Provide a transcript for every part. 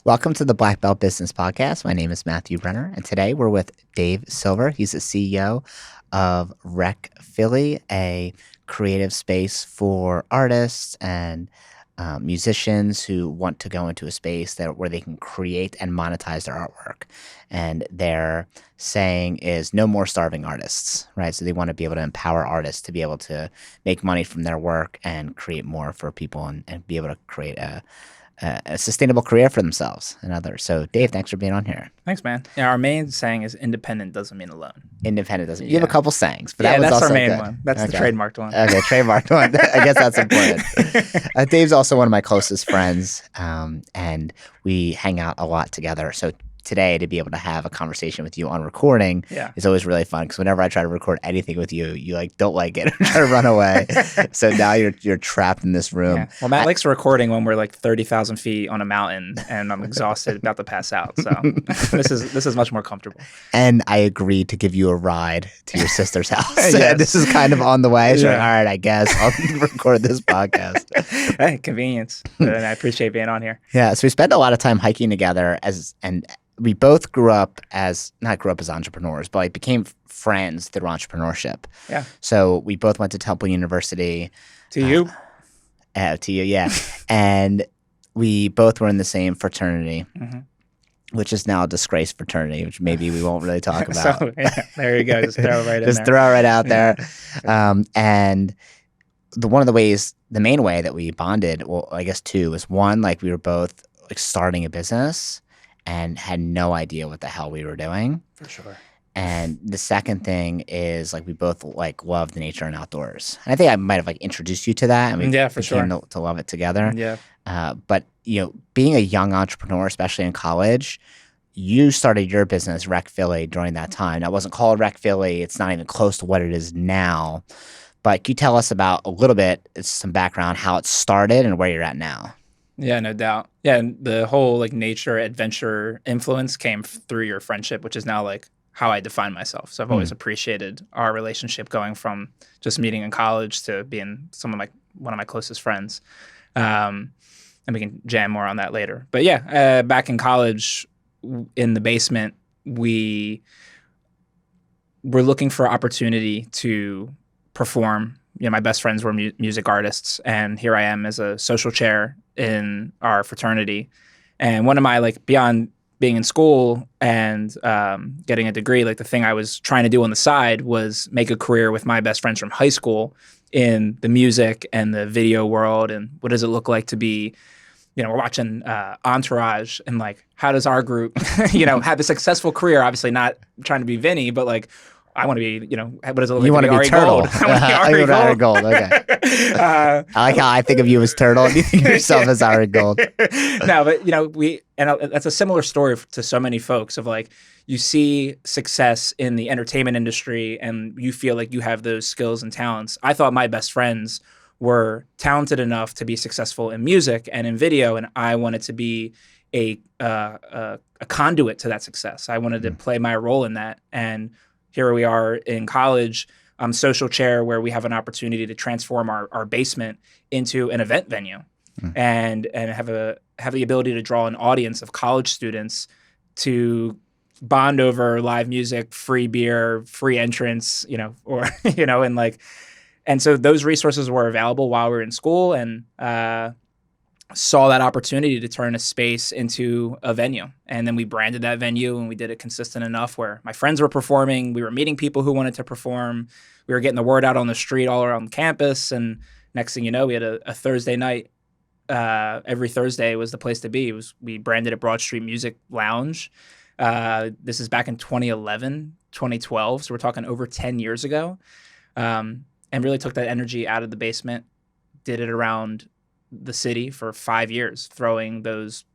Welcome to the Black Belt Business Podcast. My name is Matthew Brenner, and today we're with Dave Silver. He's the CEO of Rec Philly, a creative space for artists and musicians who want to go into a space where they can create and monetize their artwork. And their saying is no more starving artists, right? So they want to be able to empower artists to be able to make money from their work and create more for people and be able to create a sustainable career for themselves and others. So, Dave, thanks for being on here. Thanks, man. Yeah, our main saying is independent doesn't mean alone. Independent doesn't. You have a couple sayings, but that's also our main good. one. That's Okay. the trademarked one. Okay, trademarked one. I guess that's important. Dave's also one of my closest friends, and we hang out a lot together. So today, to be able to have a conversation with you on recording is always really fun, because whenever I try to record anything with you, you don't like it or try to run away. So now you're trapped in this room. Yeah. Well, Matt likes recording when we're like 30,000 feet on a mountain and I'm exhausted, about to pass out. So this is much more comfortable. And I agreed to give you a ride to your sister's house. Yes. This is kind of on the way. So all right, I guess I'll record this podcast. Hey, convenience. And I appreciate being on here. Yeah, so we spent a lot of time hiking together and we both not grew up as entrepreneurs, but became friends through entrepreneurship. Yeah. So we both went to Temple University. To you? To you, yeah. And we both were in the same fraternity, which is now a disgraced fraternity, which maybe we won't really talk about. So, yeah, there you go. Just throw it right in there. Just throw it right out there. And the main way that we bonded, well, I guess two, was one, like we were both starting a business and had no idea what the hell we were doing. For sure. And the second thing is we both love the nature and outdoors. And I think I might have introduced you to that, and we became to love it together. Yeah. But being a young entrepreneur, especially in college, you started your business, Rec Philly, during that time. Now, it wasn't called Rec Philly. It's not even close to what it is now. But can you tell us about a little bit, some background, how it started and where you're at now? Yeah, no doubt. Yeah, and the whole nature adventure influence came through your friendship, which is now how I define myself. So I've always appreciated our relationship, going from just meeting in college to being one of my closest friends. And we can jam more on that later. But yeah, back in college, in the basement, we were looking for opportunity to perform. My best friends were music artists, and here I am as a social chair in our fraternity. And one of my, beyond being in school and getting a degree, the thing I was trying to do on the side was make a career with my best friends from high school in the music and the video world. And what does it look like to be, we're watching Entourage, and how does our group, have a successful career? Obviously not trying to be Vinny, but I want to be, what does it look like? You want to be Turtle. I want to be Ari Gold. Okay. I like how I think of you as Turtle, and you think of yourself as Ari Gold. No, but that's a similar story to so many folks of you see success in the entertainment industry and you feel like you have those skills and talents. I thought my best friends were talented enough to be successful in music and in video, and I wanted to be a conduit to that success. I wanted to play my role in that. And here we are in college. I'm social chair, where we have an opportunity to transform our basement into an event venue, and have the ability to draw an audience of college students to bond over live music, free beer, free entrance, and so those resources were available while we were in school, and saw that opportunity to turn a space into a venue. And then we branded that venue, and we did it consistent enough where my friends were performing. We were meeting people who wanted to perform. We were getting the word out on the street all around campus. And next thing you know, we had a Thursday night. Every Thursday was the place to be. We branded it Broad Street Music Lounge. This is back in 2011, 2012. So we're talking over 10 years ago. And really took that energy out of the basement, did it around the city for 5 years, throwing those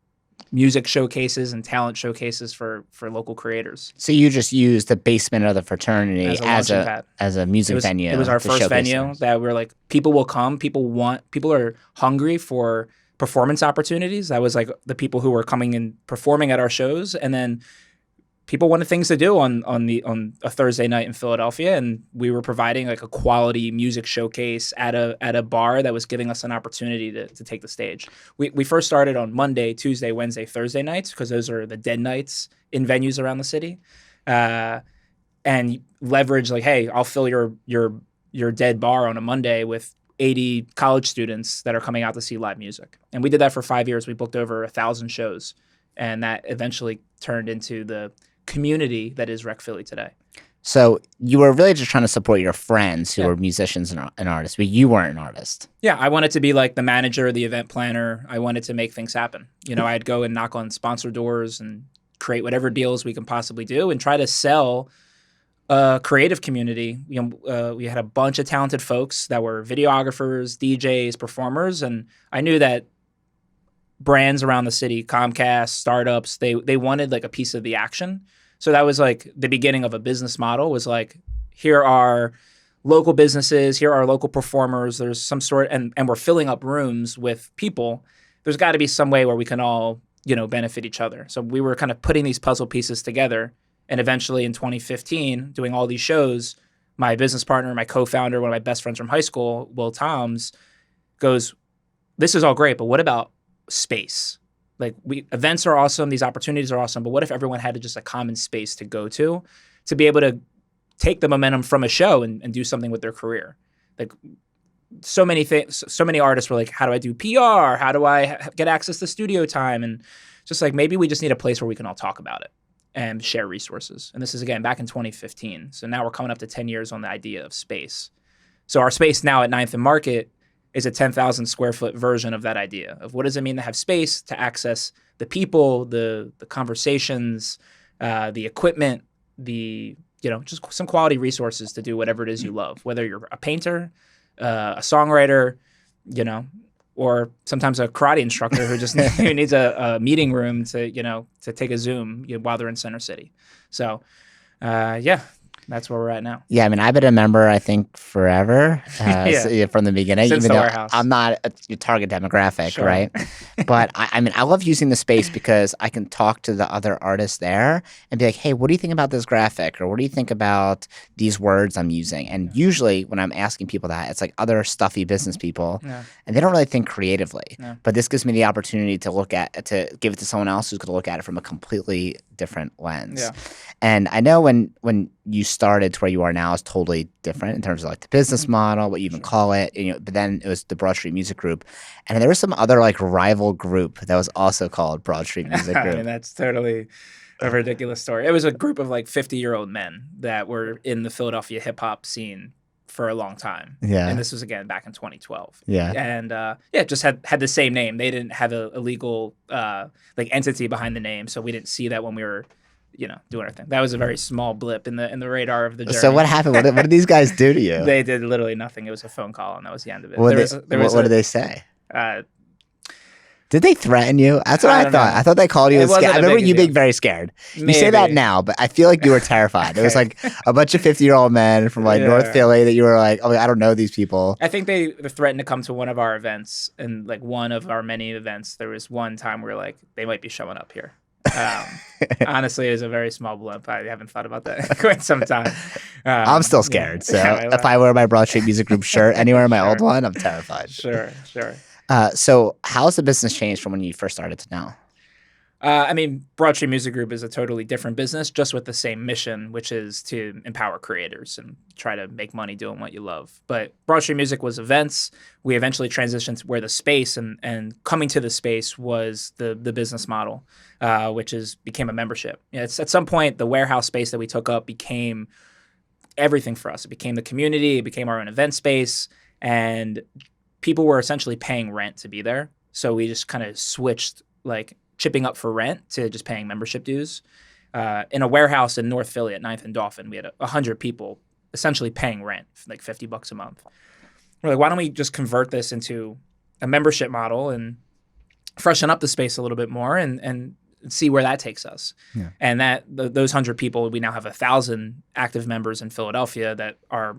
music showcases and talent showcases for local creaters. So you just used the basement of the fraternity as a music venue. It was our first venue that we're people will come. People are hungry for performance opportunities. That was the people who were coming and performing at our shows. And then people wanted things to do on a Thursday night in Philadelphia, and we were providing like a quality music showcase at a bar that was giving us an opportunity to take the stage. We first started on Monday, Tuesday, Wednesday, Thursday nights because those are the dead nights in venues around the city, and leverage like, hey, I'll fill your dead bar on a Monday with 80 college students that are coming out to see live music. And we did that for 5 years. We booked over 1,000 shows, and that eventually turned into the community that is Rec Philly today. So you were really just trying to support your friends who were musicians and artists, but you weren't an artist. Yeah, I wanted to be like the manager, the event planner. I wanted to make things happen. I'd go and knock on sponsor doors and create whatever deals we can possibly do and try to sell a creative community. We had a bunch of talented folks that were videographers, DJs, performers, and I knew that brands around the city, Comcast, startups, they wanted like a piece of the action. So that was like the beginning of a business model, was like, here are local businesses, here are local performers, there's some sort, and we're filling up rooms with people. There's got to be some way where we can all, benefit each other. So we were kind of putting these puzzle pieces together. And eventually in 2015, doing all these shows, my business partner, my co-founder, one of my best friends from high school, Will Toms, goes, this is all great, but what about space? Like, events are awesome, these opportunities are awesome, but what if everyone had just a common space to go to be able to take the momentum from a show and do something with their career? Like, so many things, so many artists were like, how do I do PR? How do I get access to studio time? And just like, maybe we just need a place where we can all talk about it and share resources. And this is, again, back in 2015. So now we're coming up to 10 years on the idea of space. So our space now at 9th and Market is a 10,000 square foot version of that idea of what does it mean to have space to access the people, the conversations, the equipment, just some quality resources to do whatever it is you love, whether you're a painter, a songwriter, or sometimes a karate instructor who just who needs a meeting room to take a Zoom while they're in Center City. So, that's where we're at now. Yeah, I mean, I've been a member, I think, forever from the beginning, Since even the though warehouse. I'm not your target demographic, Sure. right? But I mean, I love using the space because I can talk to the other artists there and be like, hey, what do you think about this graphic? Or what do you think about these words I'm using? And usually when I'm asking people that, it's like other stuffy business people, and they don't really think creatively. But this gives me the opportunity to give it to someone else who's going to look at it from a completely different lens. Yeah. And I know when you started to where you are now is totally different in terms of like the business model, what you even call it. But then it was the Broad Street Music Group, and there was some other like rival group that was also called Broad Street Music Group. I mean, that's totally a ridiculous story. It was a group of like 50-year-old men that were in the Philadelphia hip hop scene for a long time. Yeah. And this was, again, back in 2012. Yeah. And just had the same name. They didn't have a legal like entity behind the name, so we didn't see that when we were doing our thing. That was a very small blip in the radar of the journey. So what happened? What did these guys do to you? They did literally nothing. It was a phone call, and that was the end of it. What did they say? Did they threaten you? That's what I thought. Know. I thought they called you. I remember you being deal. very scared. Maybe. You say that now, but I feel like you were terrified. Okay. It was like a bunch of 50-year-old men from like North Philly that you were like, oh, I don't know these people. I think they threatened to come to one of our events, and like one of our many events, there was one time where like they might be showing up here. Honestly, it was a very small blip. I haven't thought about that in quite some time. I'm still scared. So if I wear my Broad Street Music Group shirt anywhere in my old one, I'm terrified. Sure. So how's the business changed from when you first started to now? I mean, Broad Street Music Group is a totally different business, just with the same mission, which is to empower creators and try to make money doing what you love. But Broad Street Music was events. We eventually transitioned to where the space and coming to the space was the business model, which became a membership. It's at some point, the warehouse space that we took up became everything for us. It became the community. It became our own event space. And people were essentially paying rent to be there. So we just kind of switched like chipping up for rent to just paying membership dues. In a warehouse in North Philly at 9th and Dauphin, we had 100 people essentially paying rent, like $50 a month. We're like, why don't we just convert this into a membership model and freshen up the space a little bit more and see where that takes us. Yeah. And those 100 people, we now have 1,000 active members in Philadelphia that are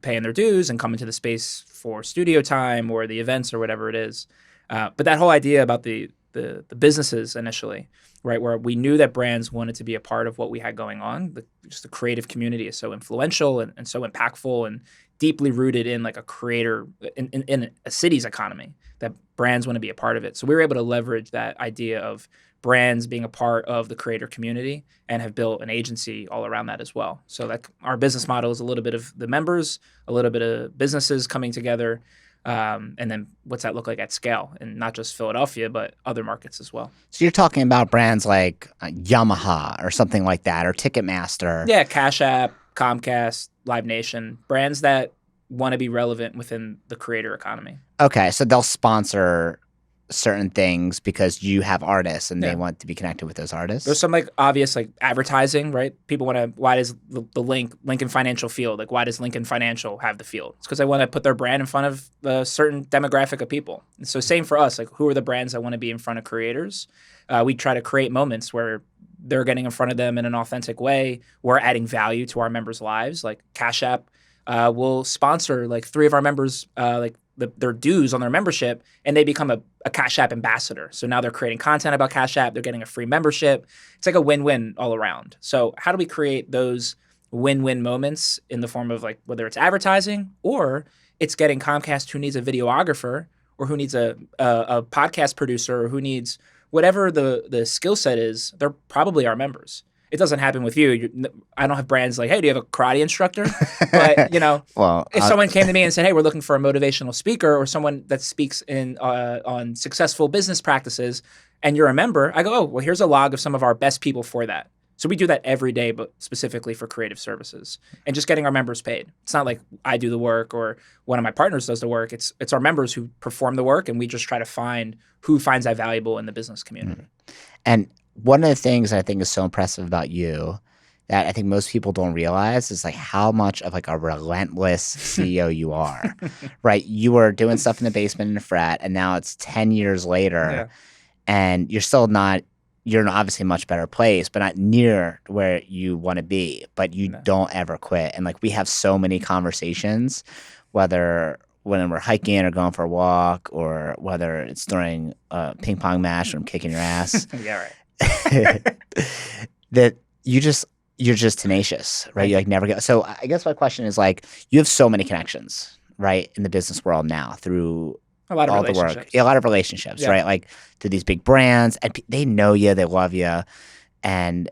paying their dues and coming to the space for studio time or the events or whatever it is. But that whole idea about the the businesses initially, right? Where we knew that brands wanted to be a part of what we had going on. Just the creative community is so influential and so impactful and deeply rooted in like a creator in a city's economy, that brands want to be a part of it. So we were able to leverage that idea of brands being a part of the creator community and have built an agency all around that as well. So that our business model is a little bit of the members, a little bit of businesses coming together, and then what's that look like at scale, and not just Philadelphia, but other markets as well. So you're talking about brands like Yamaha or something like that, or Ticketmaster. Yeah, Cash App, Comcast, Live Nation, brands that want to be relevant within the creator economy. Okay, so they'll sponsor certain things because you have artists and they want to be connected with those artists. There's some like obvious like advertising, right? People want to, why does the Lincoln Financial Field, like why does Lincoln Financial have the field? It's because they want to put their brand in front of a certain demographic of people. And so same for us, like who are the brands that want to be in front of creators? We try to create moments where they're getting in front of them in an authentic way. We're adding value to our members' lives. Like Cash App will sponsor like 3 of our members, like their dues on their membership, and they become a Cash App ambassador. So now they're creating content about Cash App. They're getting a free membership. It's like a win-win all around. So how do we create those win-win moments in the form of like whether it's advertising or it's getting Comcast who needs a videographer or who needs a podcast producer or who needs whatever the skill set is, they're probably our members. It doesn't happen with you. I don't have brands like, hey, do you have a karate instructor? But, well, if someone came to me and said, hey, we're looking for a motivational speaker or someone that speaks on successful business practices, and you're a member, I go, oh, well, here's a log of some of our best people for that. So we do that every day, but specifically for creative services and just getting our members paid. It's not like I do the work or one of my partners does the work. It's our members who perform the work, and we just try to find who finds that valuable in the business community. And one of the things I think is so impressive about you that I think most people don't realize is like how much of like a relentless CEO you are, right? You were doing stuff in the basement in a frat, and now it's 10 years later, and you're still not. You're in obviously a much better place, but not near where you want to be. But you don't ever quit, and like we have so many conversations, whether when we're hiking or going for a walk, or whether it's during a ping pong match or I'm kicking your ass. Yeah, right. That you're just tenacious, right? You like never go. So I guess my question is like, you have so many connections, right, in the business world now through a lot of all the work, a lot of relationships, right? Like to these big brands, and they know you, they love you, and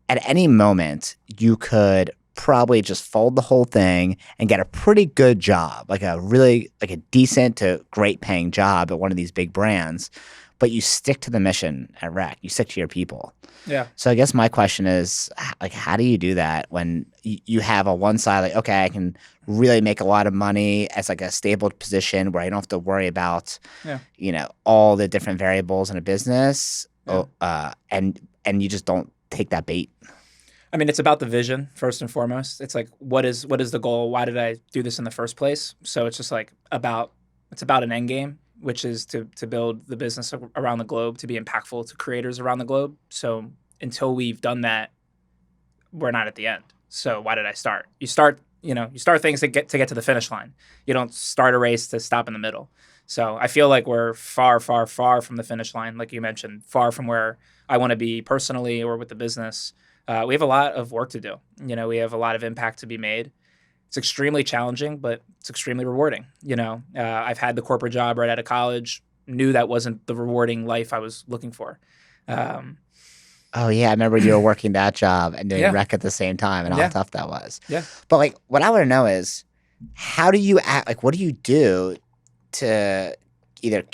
at any moment you could probably just fold the whole thing and get a pretty good job, like a really like a decent to great paying job at one of these big brands. But you stick to the mission at Rec. You stick to your people. Yeah. So I guess my question is, like, how do you do that when you have a one side, like, okay, I can really make a lot of money as like a stable position where I don't have to worry about, all the different variables in a business, and you just don't take that bait. I mean, it's about the vision first and foremost. It's like, what is the goal? Why did I do this in the first place? So it's just like it's about an end game, which is to build the business around the globe, to be impactful to creators around the globe. So until we've done that, we're not at the end. So why did I start? You start things to get to the finish line. You don't start a race to stop in the middle. So I feel like we're far, far, far from the finish line, like you mentioned, far from where I want to be personally or with the business. We have a lot of work to do. We have a lot of impact to be made. It's extremely challenging, but it's extremely rewarding. I've had the corporate job right out of college, knew that wasn't the rewarding life I was looking for. Oh, yeah. I remember you were working that job and doing Rec at the same time and how tough that was. Yeah. But like, what I want to know is, how do you act? Like, what do you do to either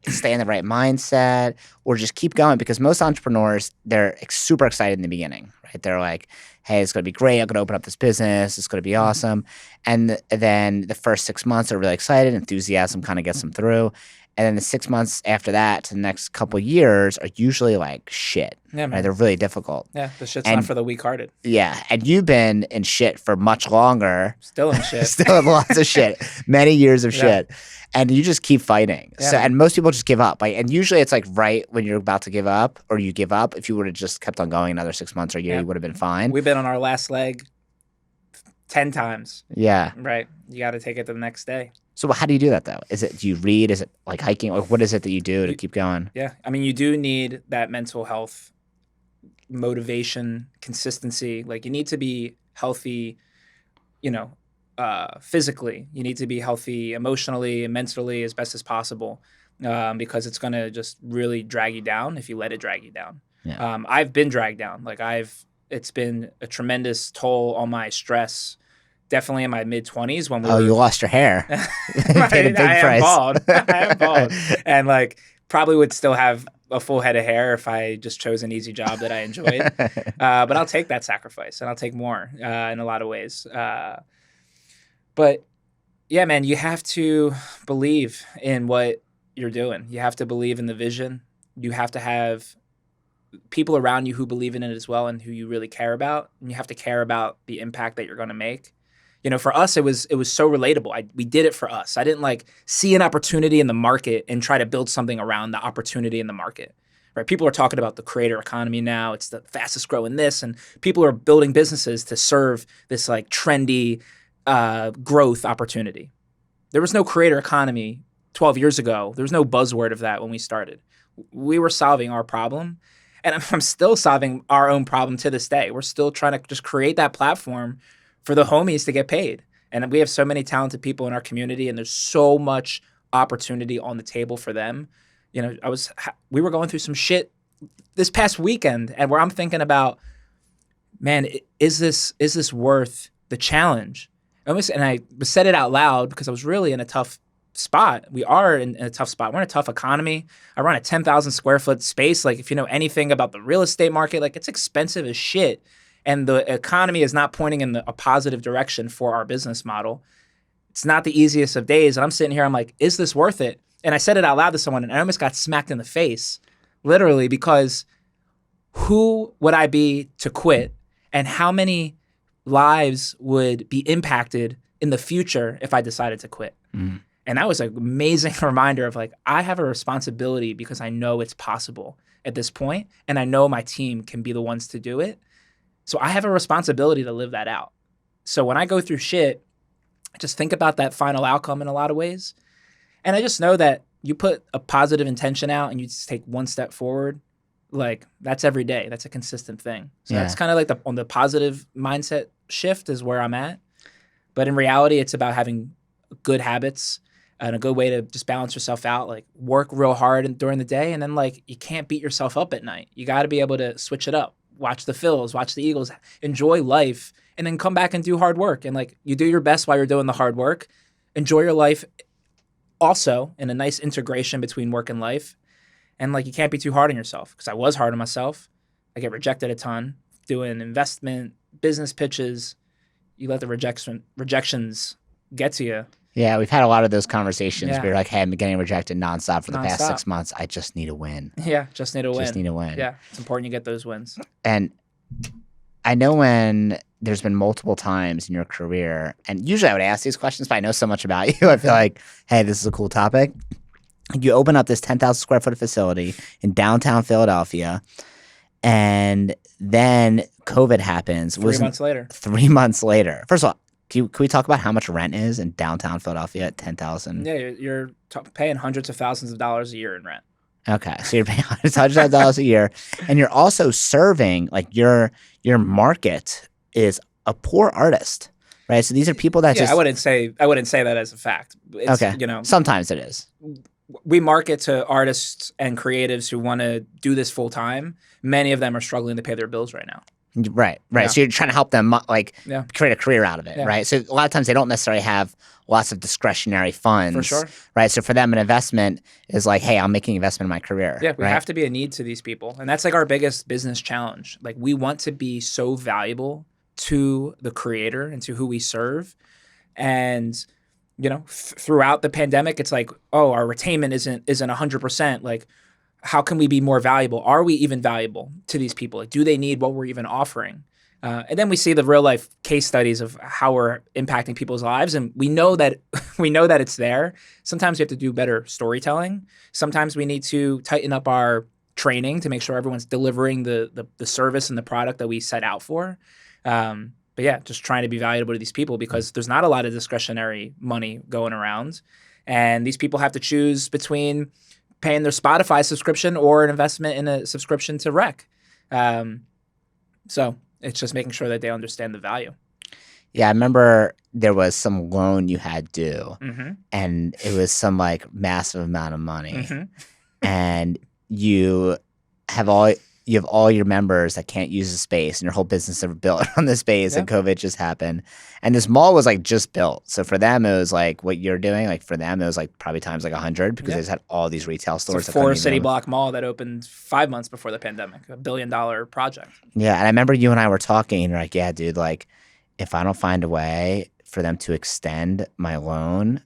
stay in the right mindset or just keep going? Because most entrepreneurs, they're super excited in the beginning, right? They're like, hey, it's going to be great. I'm going to open up this business. It's going to be awesome. And then the first 6 months are really excited. Enthusiasm kind of gets them through. And then the 6 months after that to the next couple of years are usually like shit. Yeah, man. Right? They're really difficult. Yeah, the shit's not for the weak-hearted. Yeah, and you've been in shit for much longer. Still in shit. Still in lots of shit. Many years of shit. And you just keep fighting. Yeah. So, and most people just give up. And usually it's like right when you're about to give up, or you give up. If you would have just kept on going another 6 months or a year, you would have been fine. We've been on our last leg 10 times. Yeah. Right. You got to take it to the next day. So how do you do that though? Do you read? Is it like hiking? Like what is it that you do to keep going? Yeah. I mean, you do need that mental health, motivation, consistency. Like you need to be healthy, you know, physically. You need to be healthy emotionally and mentally as best as possible, because it's going to just really drag you down if you let it drag you down. Yeah. I've been dragged down. Like it's been a tremendous toll on my stress. Definitely in my mid-20s when we Oh, were. you lost your hair. You paid a big I am price. bald. I am bald, and like probably would still have a full head of hair if I just chose an easy job that I enjoyed. But I'll take that sacrifice, and I'll take more in a lot of ways. But yeah, man, you have to believe in what you're doing. You have to believe in the vision. You have to have people around you who believe in it as well and who you really care about. And you have to care about the impact that you're going to make. For us, it was so relatable. We did it for us. I didn't like see an opportunity in the market and try to build something around the opportunity in the market. Right? People are talking about the creator economy now. It's the fastest growing this, and people are building businesses to serve this like trendy growth opportunity. There was no creator economy 12 years ago. There was no buzzword of that when we started. We were solving our problem, and I'm still solving our own problem to this day. We're still trying to just create that platform for the homies to get paid. And we have so many talented people in our community, and there's so much opportunity on the table for them. We were going through some shit this past weekend, and where I'm thinking about, man, is this worth the challenge? And I said it out loud because I was really in a tough spot. We are in a tough spot. We're in a tough economy. I run a 10,000 square foot space. Like if you know anything about the real estate market, like it's expensive as shit. And the economy is not pointing in a positive direction for our business model. It's not the easiest of days. And I'm sitting here, I'm like, is this worth it? And I said it out loud to someone, and I almost got smacked in the face, literally, because who would I be to quit? And how many lives would be impacted in the future if I decided to quit? Mm. And that was an amazing reminder of like, I have a responsibility because I know it's possible at this point, and I know my team can be the ones to do it. So I have a responsibility to live that out. So when I go through shit, I just think about that final outcome in a lot of ways. And I just know that you put a positive intention out and you just take one step forward, like that's every day. That's a consistent thing. So that's kind of like on the positive mindset shift is where I'm at. But in reality, it's about having good habits and a good way to just balance yourself out, like work real hard during the day. And then like you can't beat yourself up at night. You got to be able to switch it up. Watch the Phils, watch the Eagles, enjoy life, and then come back and do hard work. And like you do your best while you're doing the hard work. Enjoy your life also in a nice integration between work and life. And like you can't be too hard on yourself, because I was hard on myself. I get rejected a ton doing investment, business pitches. You let the rejections get to you. Yeah, we've had a lot of those conversations. Yeah. We're like, hey, I'm getting rejected nonstop for the past 6 months. I just need a win. Yeah, just need a win. Just need a win. Yeah, it's important you get those wins. And I know when there's been multiple times in your career, and usually I would ask these questions, but I know so much about you. I feel like, hey, this is a cool topic. You open up this 10,000 square foot facility in downtown Philadelphia, and then COVID happens. 3 months later. 3 months later. First of all, can we talk about how much rent is in downtown Philadelphia at 10,000? Yeah, you're paying hundreds of thousands of dollars a year in rent. Okay, so you're paying hundreds of dollars a year, and you're also serving, like your market is a poor artist, right? So these are people that just I wouldn't say that as a fact. It's, okay, sometimes it is. We market to artists and creatives who want to do this full time. Many of them are struggling to pay their bills right now. Right. Yeah. So you're trying to help them create a career out of it, Yeah. right? So a lot of times they don't necessarily have lots of discretionary funds. For sure. Right. So for them, an investment is like, hey, I'm making an investment in my career. Yeah, we have to be a need to these people. And that's like our biggest business challenge. Like we want to be so valuable to the creator and to who we serve. And throughout the pandemic, it's like, oh, our retainment isn't 100%. Like, how can we be more valuable? Are we even valuable to these people? Like, do they need what we're even offering? And then we see the real life case studies of how we're impacting people's lives, and we know that it's there. Sometimes we have to do better storytelling. Sometimes we need to tighten up our training to make sure everyone's delivering the service and the product that we set out for. But yeah, just trying to be valuable to these people because there's not a lot of discretionary money going around. And these people have to choose between paying their Spotify subscription or an investment in a subscription to Rec. So it's just making sure that they understand the value. Yeah, I remember there was some loan you had due, Mm-hmm. and it was some like massive amount of money, Mm-hmm. and you have all your members that can't use the space, and your whole business is built on the space, Yeah. and COVID just happened, and this mall was like just built. So for them, it was like what you're doing. Like for them, it was like probably times like 100 because they just had all these retail stores. It's a 4-city block mall that opened 5 months before the pandemic, $1 billion project. Yeah, and I remember you and I were talking, and you're like, "Yeah, dude, like if I don't find a way for them to extend my loan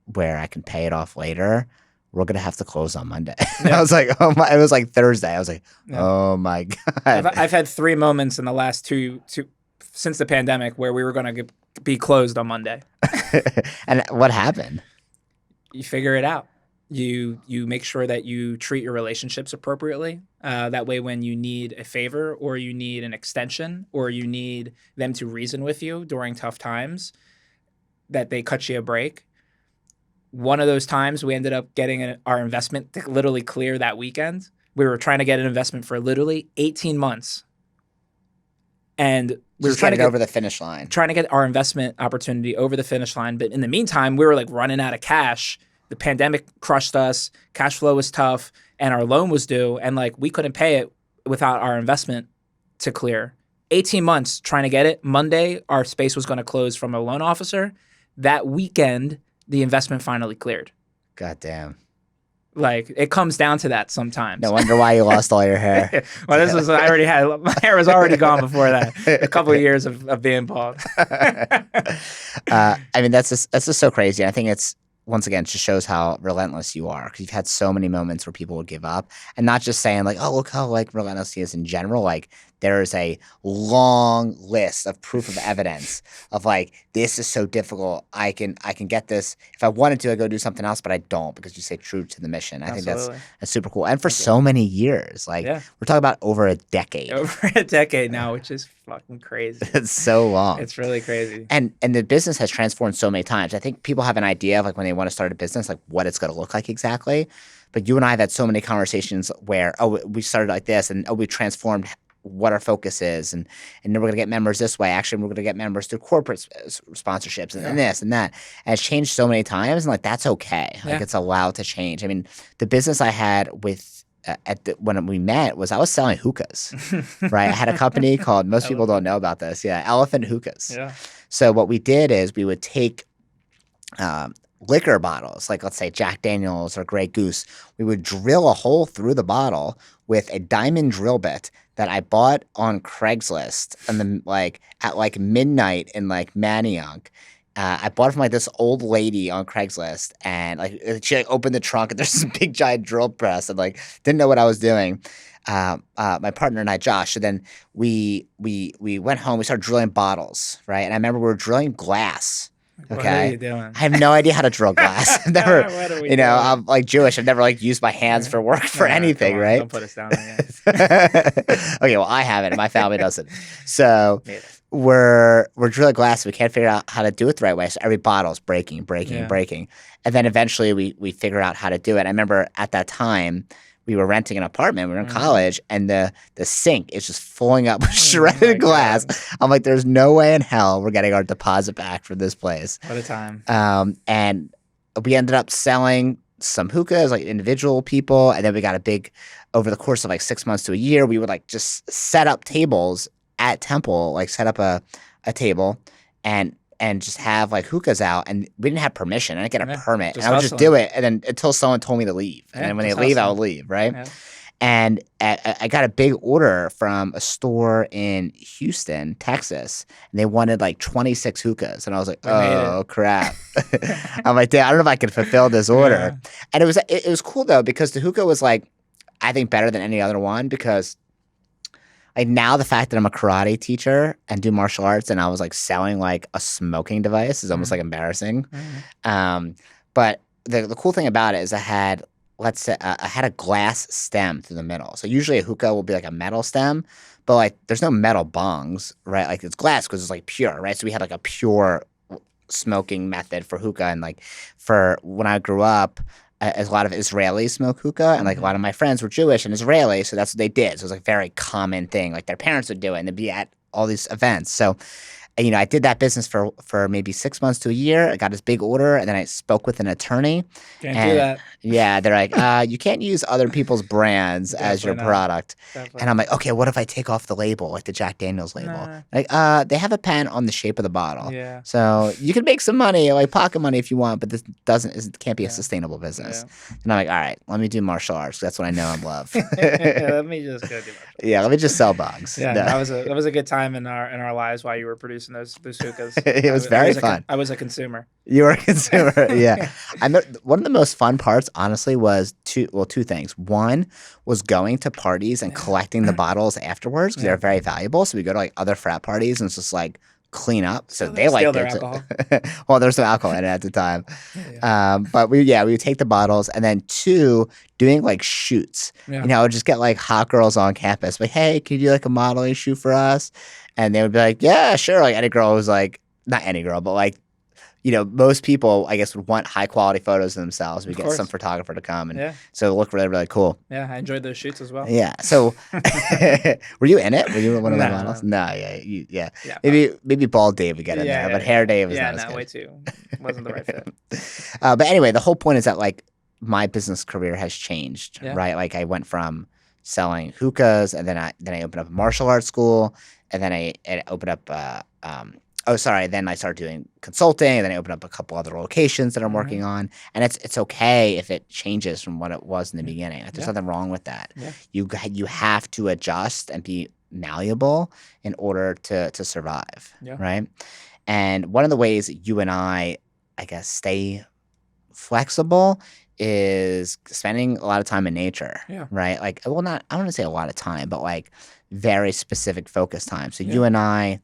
where I can pay it off later, we're gonna have to close on Monday." Yeah. I was like, "Oh my!" It was like Thursday. I was like, Yeah. "Oh my god!" I've had 3 moments in the last two since the pandemic where we were going to be closed on Monday. And what happened? You figure it out. You make sure that you treat your relationships appropriately. That way, when you need a favor or you need an extension or you need them to reason with you during tough times, that they cut you a break. One of those times, we ended up getting our investment to literally clear that weekend. We were trying to get an investment for literally 18 months. And we were Trying to get over the finish line. Trying to get our investment opportunity over the finish line. But in the meantime, we were like running out of cash. The pandemic crushed us. Cash flow was tough, and our loan was due, and like we couldn't pay it without our investment to clear. 18 months trying to get it. Monday, our space was going to close from a loan officer. That weekend, the investment finally cleared. God damn. Like it comes down to that sometimes. No wonder why you lost all your hair. Well, my hair was already gone before that. A couple of years of being bald. I mean, that's just so crazy. I think it's, once again, just shows how relentless you are, because you've had so many moments where people would give up, and not just saying like, "Oh, look how like relentless he is" in general. Like there is a long list of proof of evidence of like, this is so difficult. I can get this if I wanted to. I go do something else, but I don't, because you stay true to the mission. I think that's super cool, and for so many years, like we're talking about over a decade. Over a decade now, which is fucking crazy. It's so long. It's really crazy. And the business has transformed so many times. I think people have an idea of like when they want to start a business, like what it's going to look like exactly. But you and I have had so many conversations where, oh, we started like this, and oh, we transformed what our focus is, and then we're going to get members this way. Actually, we're going to get members through corporate sponsorships and this and that. And it's changed so many times, and like that's okay. Like it's allowed to change. I mean, the business I had with when we met was I was selling hookahs, right? I had a company called, most people don't know about this. Yeah. Elephant Hookahs. Yeah. So what we did is we would take liquor bottles, like let's say Jack Daniels or Grey Goose. We would drill a hole through the bottle with a diamond drill bit that I bought on Craigslist, and then like at like midnight in like Manayunk. I bought it from like this old lady on Craigslist, and like she like opened the trunk, and there's this big giant drill press, and like didn't know what I was doing. My partner and I, Josh. So then we went home. We started drilling bottles, right? And I remember we were drilling glass. Okay, What are you doing? I have no idea how to drill glass. I've never, What are we you know, doing? I'm like Jewish. I've never like used my hands for work for anything, Come on, right? Don't put us down again. Okay, well, I haven't. My family doesn't. So Neither. we're drilling glass. We can't figure out how to do it the right way. So every bottle's breaking. And then eventually we figure out how to do it. I remember at that time we were renting an apartment. We were in college, and the sink is just filling up with shredded glass. God. I'm like, there's no way in hell we're getting our deposit back for this place. What a time. And we ended up selling some hookahs, like individual people, and then we got a big, over the course of like 6 months to a year, we would like just set up tables at Temple, like set up a table and just have like hookahs out, and we didn't have permission. I didn't get a permit, and I would just do it, and then until someone told me to leave, and then when they leave, I would leave, right? Yeah. And I got a big order from a store in Houston, Texas, and they wanted like 26 hookahs, and I was like, oh crap! I'm like, I don't know if I can fulfill this order. Yeah. And it was cool though, because the hookah was like, I think better than any other one, because like now the fact that I'm a karate teacher and do martial arts, and I was like selling like a smoking device is almost like embarrassing. But the cool thing about it is I had let's say I had a glass stem through the middle. So usually a hookah will be like a metal stem, but like there's no metal bongs, right? Like it's glass because it's like pure, right? So we had like a pure smoking method for hookah, and like for when I grew up. A lot of Israelis smoke hookah, and like a lot of my friends were Jewish and Israeli, so that's what they did. So it was like a very common thing. Like their parents would do it, and they'd be at all these events. So I did that business for maybe 6 months to a year. I got this big order, and then I spoke with an attorney, Can't do and that. yeah, they're like, you can't use other people's brands as your Definitely not. product. Definitely And I'm not. like, okay, what if I take off the label, like the Jack Daniels label? Nah. Like, they have a pen on the shape of the bottle, Yeah. so you can make some money, like pocket money, if you want, but this it can't be a Yeah. sustainable business. Yeah. And I'm like, all right, let me do martial arts. That's what I know and love. Let me just go do martial Yeah, let me just sell bugs. Yeah, No. that was a good time in our lives while you were producing those hookahs. It was very fun. I was a consumer. You were a consumer, yeah. I know one of the most fun parts, honestly, was two things. One was going to parties and collecting the bottles afterwards because they're very valuable. So we go to like other frat parties and it's just like clean up. So they Steal liked their it. alcohol. Well, there's no alcohol in it at the time. But we would take the bottles, and then two, doing like shoots. Yeah. I would just get like hot girls on campus, like, hey, can you do like a modeling shoot for us? And they would be like, yeah, sure. Like any girl was like, not any girl, but like, most people, I guess, would want high quality photos of themselves. We Of get course. some photographer to come, and Yeah. so it looked really, really cool. Yeah, I enjoyed those shoots as well. Yeah. So, were you in it? Were you one of the No. models? No. Yeah. Yeah. Yeah. Maybe bald Dave would get in there, but hair Dave was not as good. way too. Wasn't the right fit. But anyway, the whole point is that like my business career has changed, Yeah. right? Like I went from selling hookahs, and then I opened up a martial arts school, and then I opened up. Then I started doing consulting, and then I opened up a couple other locations that I'm working on. And it's okay if it changes from what it was in the beginning. Like, there's nothing wrong with that. Yeah. You have to adjust and be malleable in order to survive, Yeah. right? And one of the ways that you and I guess, stay flexible is spending a lot of time in nature, Yeah. right? Like, well, not I don't want to say a lot of time, but like very specific focus time. So you Yeah. and I,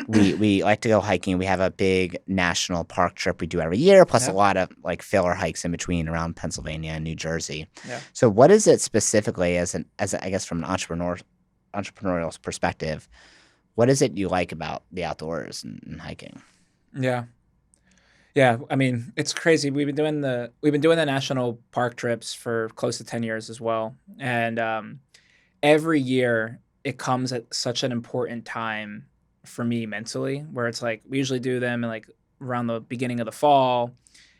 we like to go hiking. We have a big national park trip we do every year, plus a lot of like filler hikes in between around Pennsylvania and New Jersey. Yeah. So what is it specifically as I guess from an entrepreneurial perspective? What is it you like about the outdoors and hiking? Yeah. Yeah, I mean, it's crazy. We've been doing the national park trips for close to 10 years as well. And every year it comes at such an important time for me mentally, where it's like we usually do them in like around the beginning of the fall,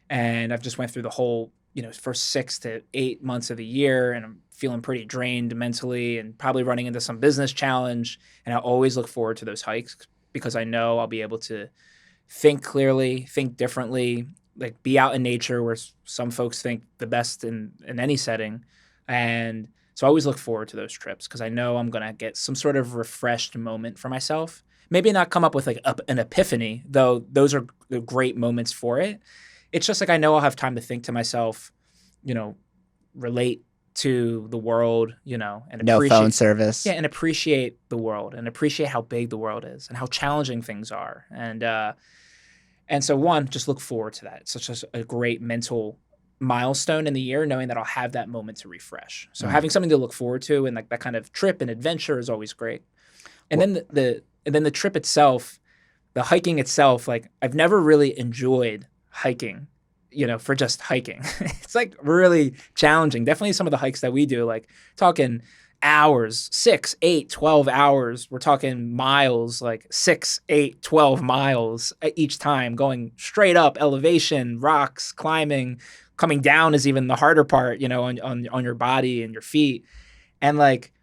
and I've just went through the whole, first 6 to 8 months of the year, and I'm feeling pretty drained mentally and probably running into some business challenge. And I always look forward to those hikes because I know I'll be able to think clearly, think differently, like be out in nature where some folks think the best in any setting. And so I always look forward to those trips because I know I'm going to get some sort of refreshed moment for myself. Maybe not come up with like an epiphany, though those are the great moments for it. It's just like I know I'll have time to think to myself, relate to the world, and No appreciate phone service. yeah, and appreciate the world and appreciate how big the world is and how challenging things are. And so one, just look forward to that. It's such a great mental milestone in the year, knowing that I'll have that moment to refresh. So having something to look forward to and like that kind of trip and adventure is always great. And then the trip itself, the hiking itself, like I've never really enjoyed hiking, for just hiking. It's like really challenging. Definitely some of the hikes that we do, like talking hours, 6, 8, 12 hours. We're talking miles, like 6, 8, 12 miles each time, going straight up, elevation, rocks, climbing, coming down is even the harder part, on your body and your feet. And like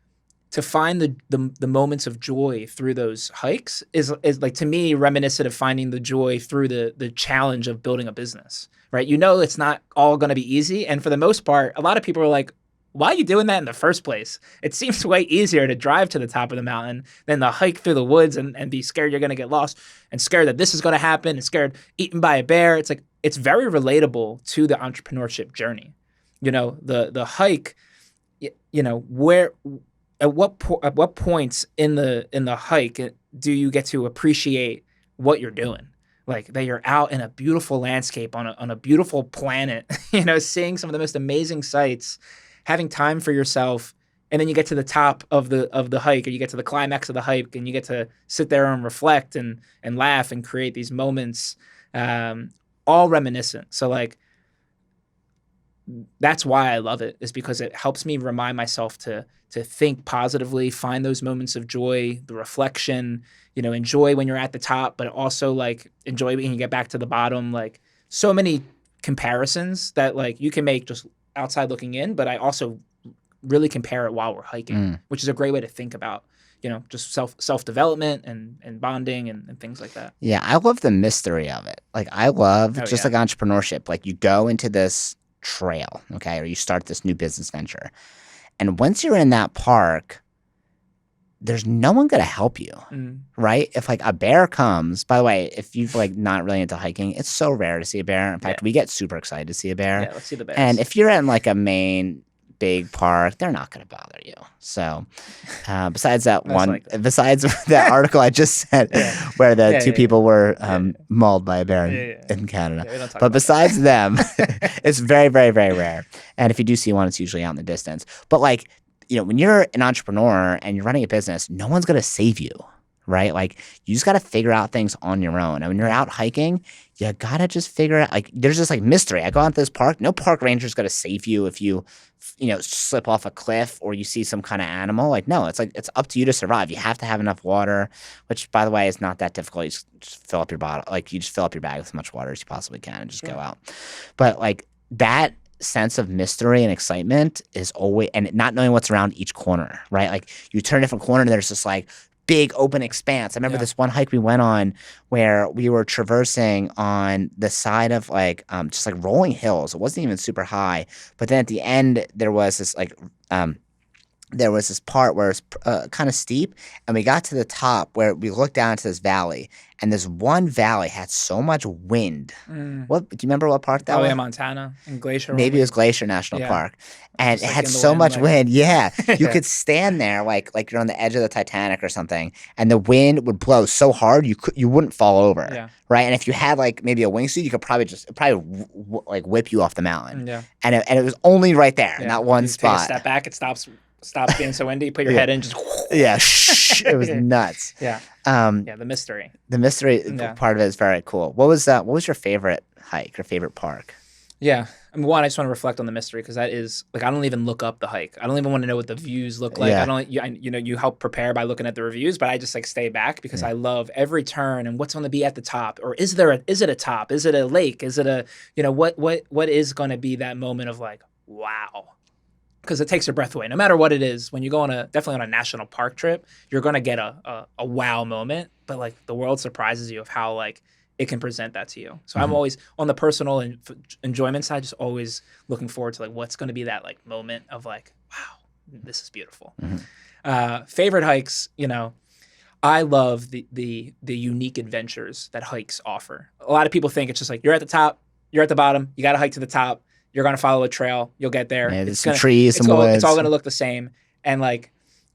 to find the moments of joy through those hikes is like, to me, reminiscent of finding the joy through the challenge of building a business, right? It's not all going to be easy. And for the most part, a lot of people are like, why are you doing that in the first place? It seems way easier to drive to the top of the mountain than to hike through the woods and be scared you're going to get lost and scared that this is going to happen and scared eaten by a bear. It's like, it's very relatable to the entrepreneurship journey. The hike, where, at what points in the hike do you get to appreciate what you're doing? like that you're out in a beautiful landscape on a beautiful planet, seeing some of the most amazing sights, having time for yourself, and then you get to the top of the hike, or you get to the climax of the hike, and you get to sit there and reflect and laugh and create these moments, all reminiscent. So like that's why I love it, is because it helps me remind myself to think positively, find those moments of joy, the reflection, enjoy when you're at the top, but also like enjoy when you get back to the bottom. Like so many comparisons that like you can make just outside looking in, but I also really compare it while we're hiking, which is a great way to think about, just self-development and bonding and things like that. Yeah, I love the mystery of it. Like I love like entrepreneurship. Like you go into this trail, okay, or you start this new business venture. And once you're in that park, there's no one going to help you, right? If like a bear comes, by the way, if you've like not really into hiking, it's so rare to see a bear. In fact, we get super excited to see a bear. Yeah, let's see the bears. And if you're in like a main big park, they're not going to bother you. So besides that besides that article I just said where the two people were mauled by a bear in Canada. But besides them, it's very, very, very rare. And if you do see one, it's usually out in the distance. But like, when you're an entrepreneur and you're running a business, no one's going to save you, right? Like you just got to figure out things on your own. And when you're out hiking, you got to just figure out, like, there's just like mystery. I go out to this park, no park ranger's going to save you if you slip off a cliff or you see some kind of animal. Like, no, it's like, it's up to you to survive. You have to have enough water, which by the way, is not that difficult. You just fill up your bottle. Like you just fill up your bag with as much water as you possibly can and just go out. But like that sense of mystery and excitement is always, and not knowing what's around each corner, right? Like you turn a different corner and there's this like big open expanse. I remember this one hike we went on where we were traversing on the side of like just like rolling hills. It wasn't even super high, but then at the end there was this like there was this part where it's kind of steep, and we got to the top where we looked down into this valley, and this one valley had so much wind. What do you remember? What park that was? Oh yeah, Montana and Glacier. Maybe it was Glacier National Park, and it had so much wind. Yeah, you could stand there like you're on the edge of the Titanic or something, and the wind would blow so hard you wouldn't fall over. Yeah. Right, and if you had like maybe a wingsuit, you could probably like whip you off the mountain. Yeah, and it was only right there in that one spot. Take a step back, it stops being so windy. Put your head in, just it was nuts. The mystery. The mystery part of it is very cool. What was your favorite hike or favorite park? Yeah, I mean, one, I just want to reflect on the mystery because that is like I don't even look up the hike. I don't even want to know what the views look like. I don't. You help prepare by looking at the reviews, but I just like stay back because I love every turn and what's going to be at the top, or is it a top? Is it a lake? Is it a what is going to be that moment of like wow? Because it takes your breath away. No matter what it is, when you go definitely on a national park trip, you're going to get a wow moment, but like the world surprises you of how like it can present that to you. So I'm always on the personal enjoyment side, just always looking forward to like what's going to be that like moment of like, wow, this is beautiful. Favorite hikes, I love the unique adventures that hikes offer. A lot of people think it's just like you're at the top, you're at the bottom, you got to hike to the top. You're going to follow a trail. You'll get there. Yeah, there's some trees, some woods. It's all going to look the same. And like,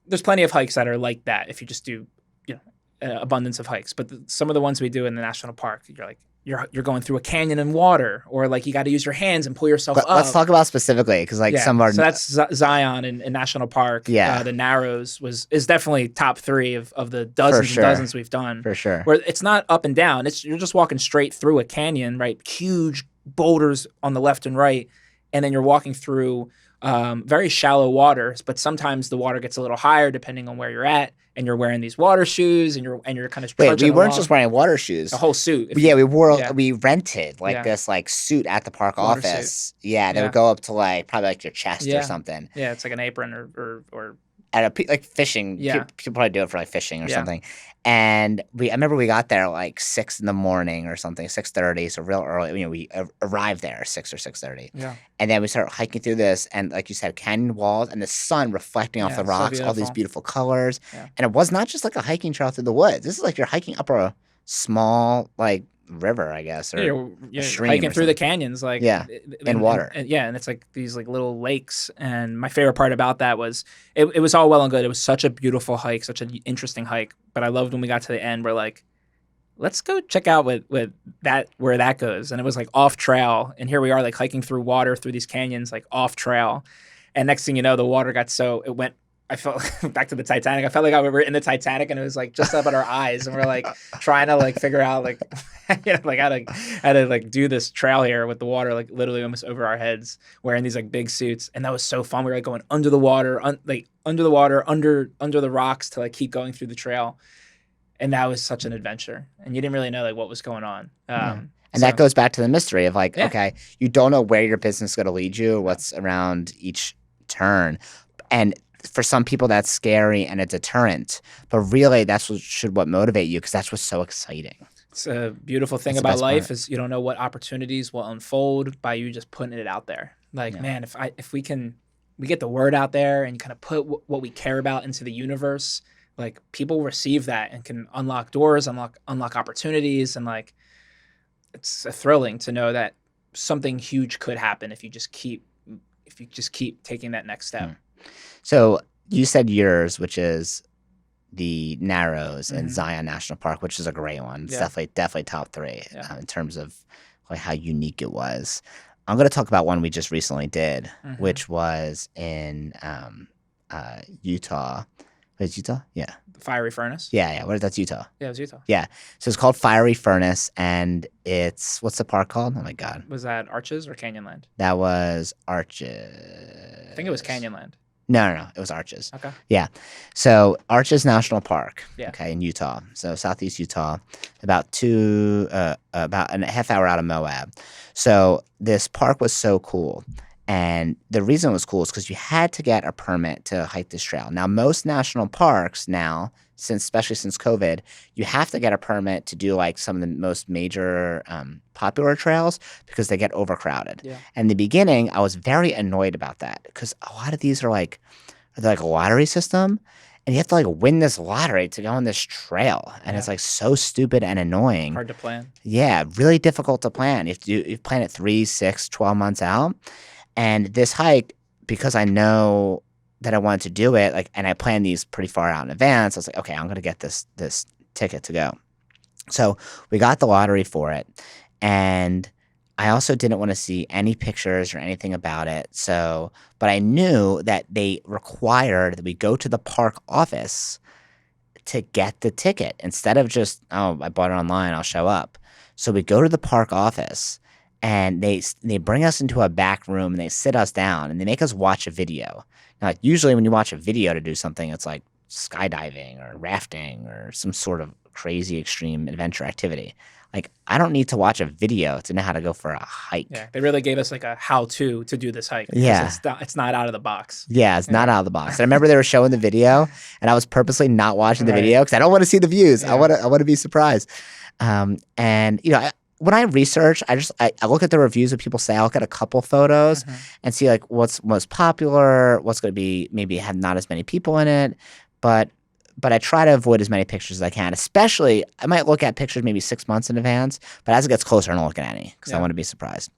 there's plenty of hikes that are like that if you just do, abundance of hikes. But some of the ones we do in the national park, you're like, you're going through a canyon in water, or like you got to use your hands and pull yourself up. Let's talk about specifically because like some are. So that's Zion in National Park. Yeah, the Narrows is definitely top 3 of the dozens and dozens we've done. For sure. Where it's not up and down. You're just walking straight through a canyon, right? Huge boulders on the left and right, and then you're walking through very shallow waters, but sometimes the water gets a little higher depending on where you're at, and you're wearing these water shoes and you're kind of we weren't just wearing water shoes, a whole suit. We rented like this like suit at the park water office suit. They would go up to like probably like your chest or something. It's like an apron or at like fishing. People probably do it for like fishing or something. And I remember we got there like 6 a.m. or something, 6:30, so real early. We arrived there 6 or 6:30. Yeah. And then we started hiking through this, and like you said, canyon walls and the sun reflecting off the rocks, all these beautiful colors. Yeah. And it was not just like a hiking trail through the woods. This is like you're hiking up a small like river, I guess, or you're hiking through the canyons, like in water. And it's like these like little lakes. And my favorite part about that was it was all well and good. It was such a beautiful hike, such an interesting hike. But I loved when we got to the end where like let's go check out what that where that goes. And it was like off trail. And here we are like hiking through water through these canyons, like off trail. And next thing you know, the water got so it went. I felt back to the Titanic. I felt like we were in the Titanic, and it was like just up at our eyes, and we're like trying to like figure out like, like how to like do this trail here with the water like literally almost over our heads, wearing these like big suits, and that was so fun. We were like going under the water, under the rocks to like keep going through the trail, and that was such an adventure. And you didn't really know like what was going on. And that goes back to the mystery of like, Yeah. okay, you don't know where your business is going to lead you, what's around each turn. And for some people, that's scary and a deterrent. But really, that's what motivate you, because that's what's so exciting. It's a beautiful thing That's the about best life part. is you don't know what opportunities will unfold by you just putting it out there. Like, Yeah. man, if we get the word out there and kind of put what we care about into the universe, like people receive that and can unlock doors, unlock opportunities, and like it's thrilling to know that something huge could happen if you just keep taking that next step. So you said yours, which is the Narrows in Mhm. Zion National Park, which is a great one. It's Yeah. definitely top three Yeah. in terms of like how unique it was. I'm going to talk about one we just recently did, Mhm. which was in Utah. Is it Utah? Yeah. The Fiery Furnace. Yeah. That's Utah. Yeah, it was Utah. Yeah. So it's called Fiery Furnace, and it's, what's the park called? Oh my God. Was that Arches or Canyonland? That was Arches. I think it was Canyonland. No. It was Arches. Okay. Yeah. So Arches National Park. Yeah. Okay, in Utah. So southeast Utah, about a half hour out of Moab. So this park was so cool. And the reason it was cool is because you had to get a permit to hike this trail. Now, most national parks now, especially since COVID, you have to get a permit to do like some of the most major popular trails because they get overcrowded. Yeah. And in the beginning, I was very annoyed about that because a lot of these are like a lottery system, and you have to like win this lottery to go on this trail, and it's like so stupid and annoying. Hard to plan. Yeah, really difficult to plan. You plan it 3, 6, 12 months out. And this hike, because I know that I wanted to do it, like, and I planned these pretty far out in advance, I was like, okay, I'm gonna get this ticket to go. So we got the lottery for it, and I also didn't want to see any pictures or anything about it. So, but I knew that they required that we go to the park office to get the ticket instead of just, oh, I bought it online, I'll show up. So we go to the park office, and they bring us into a back room, and they sit us down, and they make us watch a video. Now, like, usually when you watch a video to do something, it's like skydiving or rafting or some sort of crazy extreme adventure activity. Like, I don't need to watch a video to know how to go for a hike. Yeah, they really gave us like a how-to to do this hike. Yeah. It's not out of the box. Yeah, it's not out of the box. And I remember they were showing the video, and I was purposely not watching the video because I don't want to see the views. Yeah. I want to be surprised. And you know, when I research, I look at the reviews of people say. I look at a couple photos and see like what's most popular, what's going to be maybe have not as many people in it, but I try to avoid as many pictures as I can. Especially, I might look at pictures maybe 6 months in advance, but as it gets closer, I don't look at any because I want to be surprised.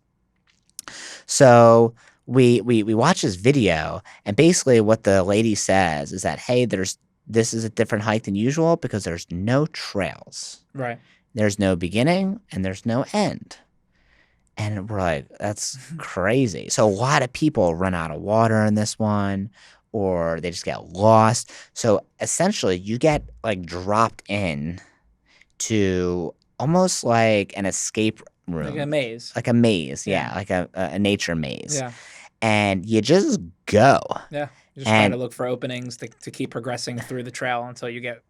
So we watch this video, and basically what the lady says is that, hey, this is a different hike than usual because there's no trails. Right. There's no beginning and there's no end. And we're like, that's crazy. So a lot of people run out of water in this one, or they just get lost. So essentially you get like dropped in to almost like an escape room. Like a maze. Like a maze, yeah. Like a nature maze. Yeah. And you just go. Yeah. You're just trying to look for openings to keep progressing through the trail until you get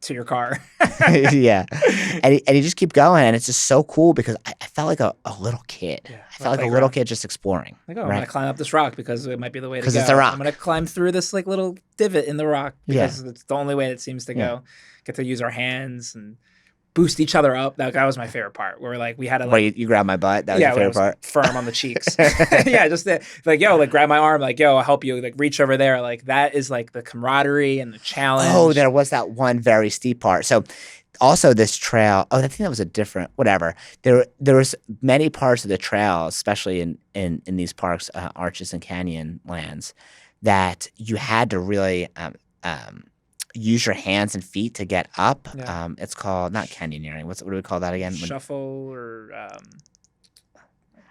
to your car. Yeah. And you just keep going, and it's just so cool because I felt like a little kid. Yeah, I felt like a little kid just exploring. Like, I'm going to climb up this rock because it might be the way to go. Because it's a rock. I'm going to climb through this like little divot in the rock because it's the only way it seems to go. Get to use our hands and boost each other up. That was my favorite part. Where like we had to like, Where you grabbed my butt. That was your favorite part. Firm on the cheeks. Yeah, just like yo, like grab my arm, like yo, I'll help you. Like reach over there. Like that is like the camaraderie and the challenge. Oh, there was that one very steep part. So also this trail. Oh, I think that was a different whatever. There was many parts of the trail, especially in these parks, Arches and Canyon lands, that you had to really use your hands and feet to get up. Yeah. It's called not canyoneering. What do we call that again? Shuffle or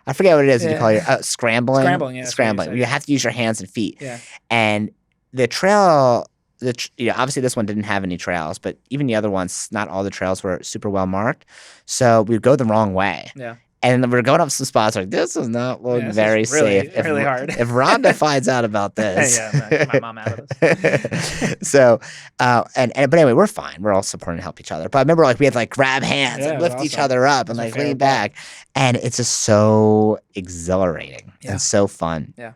I forget what it is. You call yeah. your scrambling. Scrambling, yeah, that's what you Scrambling. said, You yeah. have to use your hands and feet. Yeah. And the trail, obviously this one didn't have any trails, but even the other ones, not all the trails were super well marked. So we'd go the wrong way. Yeah. And we're going up some spots like, this does not look This very is really, safe. really hard. If Rhonda finds out about this. Yeah, no, get my mom out of this. So, but anyway, we're fine. We're all supporting and help each other. But I remember like we had to like grab hands and lift each other up and like lean back. And it's just so exhilarating and so fun. Yeah.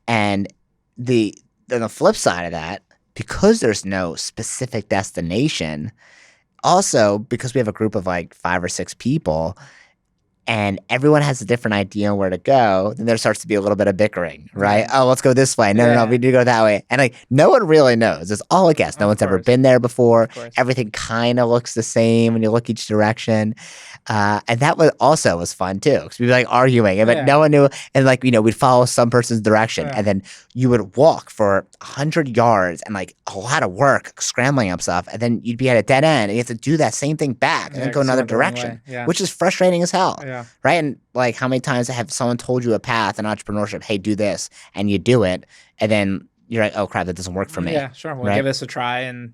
And the flip side of that, because there's no specific destination, also because we have a group of like 5 or 6 people, and everyone has a different idea on where to go, then there starts to be a little bit of bickering, right? Oh, let's go this way. No, we need to go that way. And like no one really knows. It's all a guess. No one's ever been there before. Everything kind of looks the same when you look each direction. And that was fun too, because we'd be like arguing, but no one knew. And like, we'd follow some person's direction, and then you would walk for 100 yards and like a lot of work scrambling up stuff. And then you'd be at a dead end and you have to do that same thing back and then go another direction, which is frustrating as hell. Yeah. Right. And like, how many times have someone told you a path in entrepreneurship, hey, do this, and you do it, and then you're like, oh crap, that doesn't work for me. Yeah, sure. We'll give this a try, and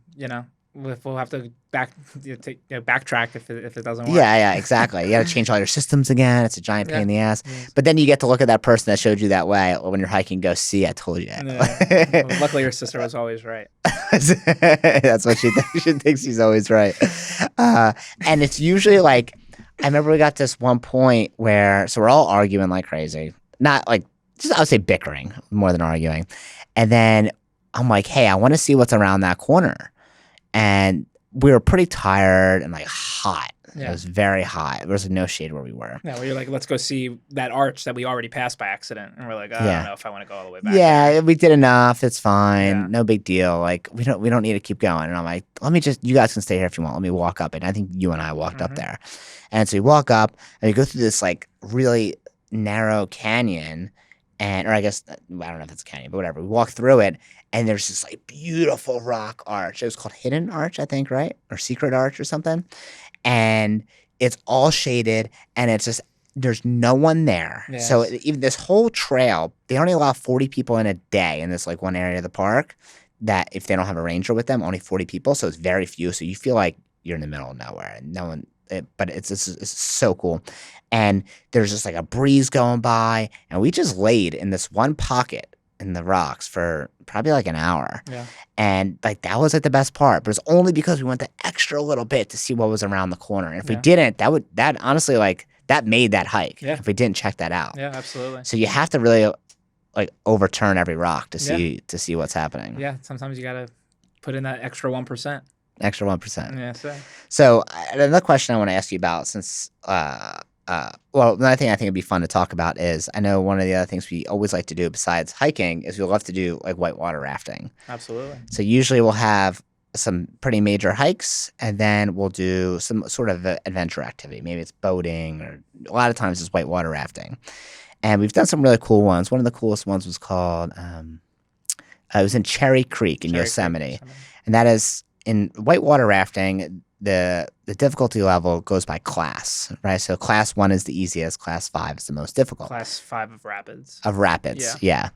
we'll have to backtrack if it doesn't work. Yeah, exactly. You got to change all your systems again. It's a giant pain in the ass. But then you get to look at that person that showed you that way when you're hiking. Go, see, I told you. Well, luckily, your sister was always right. That's what she thinks. She thinks she's always right. And it's usually like, I remember we got to this one point where, so we're all arguing like crazy. Not like, just I would say bickering more than arguing. And then I'm like, hey, I want to see what's around that corner. And we were pretty tired and like hot. Yeah. It was very hot. There was no shade where we were. Yeah, well, you're like, let's go see that arch that we already passed by accident. And we're like, I don't know if I want to go all the way back. Yeah, there. We did enough. It's fine. Yeah. No big deal. Like, we don't need to keep going. And I'm like, you guys can stay here if you want. Let me walk up. And I think you and I walked up there. And so we walk up and we go through this like really narrow canyon. Or I guess, I don't know if it's a canyon, but whatever. We walk through it. And there's this like beautiful rock arch. It was called Hidden Arch, I think, right? Or Secret Arch or something. And it's all shaded, and it's just, there's no one there. Yes. So even this whole trail, they only allow 40 people in a day in this like one area of the park, that if they don't have a ranger with them, only 40 people. So it's very few. So you feel like you're in the middle of nowhere and no one, but it's so cool. And there's just like a breeze going by, and we just laid in this one pocket in the rocks for probably like an hour. Yeah. And like that was like the best part, but it's only because we went the extra little bit to see what was around the corner. And if we didn't, that honestly, like that made that hike. Yeah. If we didn't check that out. Yeah, absolutely. So you have to really like overturn every rock to see what's happening. Yeah. Sometimes you got to put in that extra 1%. Extra 1%. Yeah. So another question I want to ask you about, since well, another thing I think would be fun to talk about is, I know one of the other things we always like to do besides hiking is we love to do like whitewater rafting. Absolutely. So usually we'll have some pretty major hikes, and then we'll do some sort of adventure activity. Maybe it's boating, or a lot of times it's whitewater rafting. And we've done some really cool ones. One of the coolest ones was called, it was in Cherry Creek in Yosemite. And that is, in whitewater rafting, the difficulty level goes by class, right? So class 1 is the easiest. Class 5 is the most difficult. Class 5 of rapids. Of rapids, yeah.